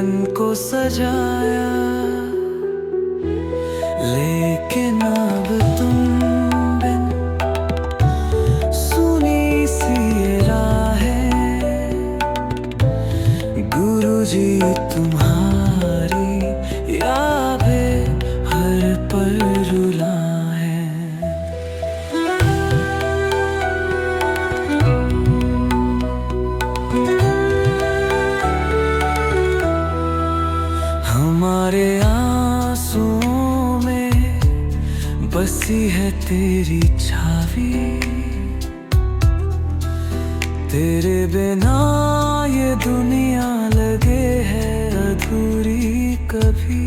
जीवन को सजाया, लेकिन अब तुम बिन सुनी सी ये राहें, गुरुजी तुम्हारी यादें हर पल रुला है। हमारे आंसुओं में बसी है तेरी छावी, तेरे बिना ये दुनिया लगे है अधूरी कभी।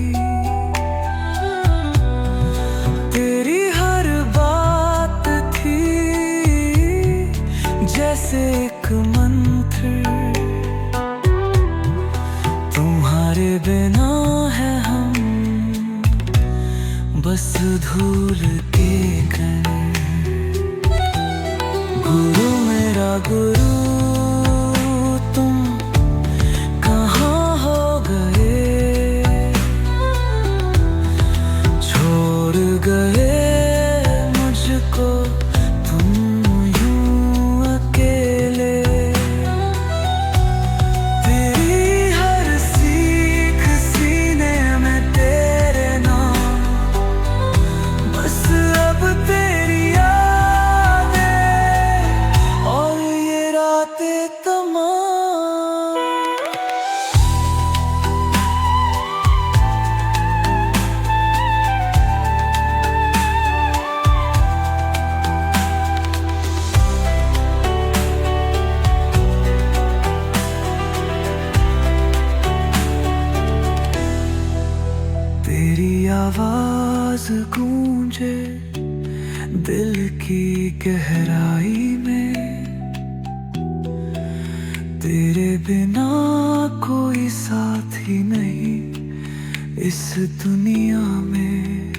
तेरी हर बात थी जैसे एक मंत्र, तुम्हारे बिना है हम बस धूल के कण। गुरु मेरा गुरु तुम कहाँ हो गए, छोड़ गए मुझको तुम यूं अकेले। तेरी आवाज गूंजे दिल की गहराई में, तेरे बिना कोई साथी नहीं इस दुनिया में।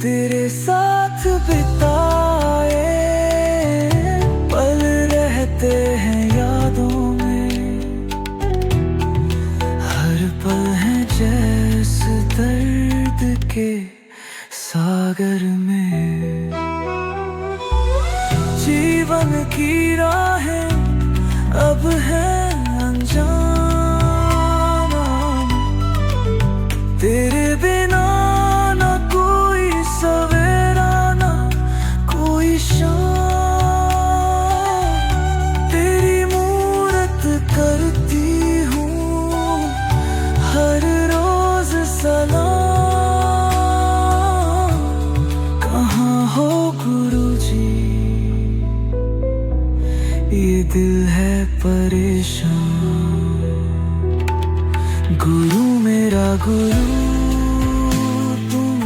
तेरे साथ बिताए पल रहते हैं यादों में, हर पल है जैसे दर्द के सागर में। जीवन की राहें अब है अनजान, तेरे बिना ना कोई सवेरा ना कोई शाम। तेरी मूरत करती हूँ हर रोज सलाम। कहाँ हो गुरुजी, ये दिल है परेशान। गुरु मेरा गुरु तुम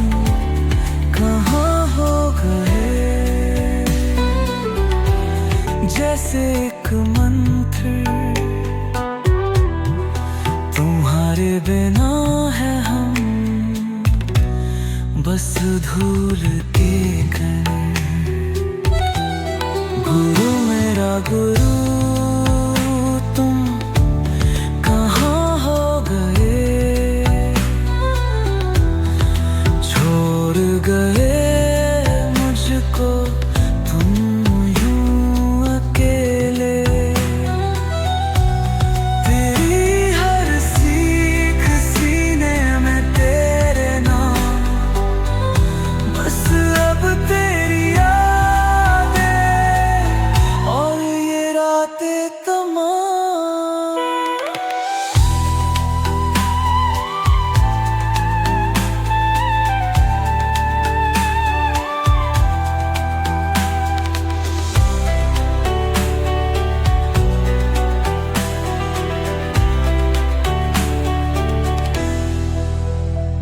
कहाँ हो गए, जैसे एक मंत्र, तुम्हारे बिना है हम बस धूल के कण। गुरु मेरा गुरु तुम कहाँ हो गए, छोड़ गए मुझको तुम यूं अकेले। तेरी हर सीख सीने में तेरे नाम, बस अब तेरी यादें और ये रातें तमाम।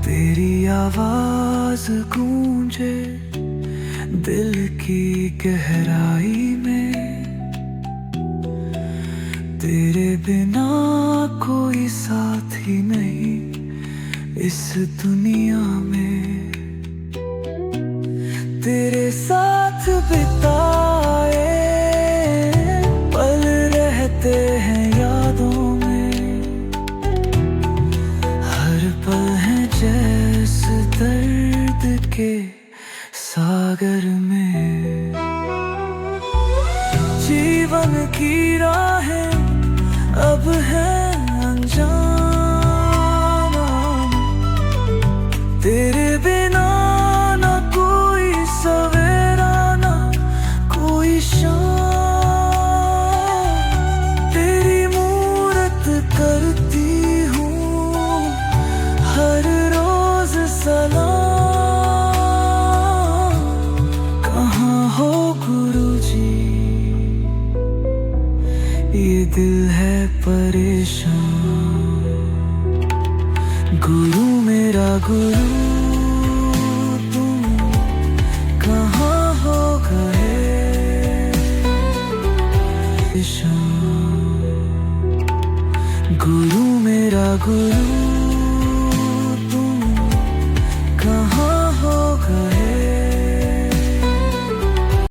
तेरी आवाज गूंजे दिल की गहराई में, तेरे बिना कोई साथी नहीं इस दुनिया में। तेरे साथ बिताए पल रहते हैं यादों में, ज्ञान की राहें अब है अनजाना। तेरे बिना ना कोई सवेरा ना कोई शाम, तेरी मूरत करती हूँ हर रोज सलाम। कहाँ हो गुरुजी, ये दिल है परेशान। गुरु मेरा गुरु तुम कहाँ हो गए? गुरु मेरा गुरु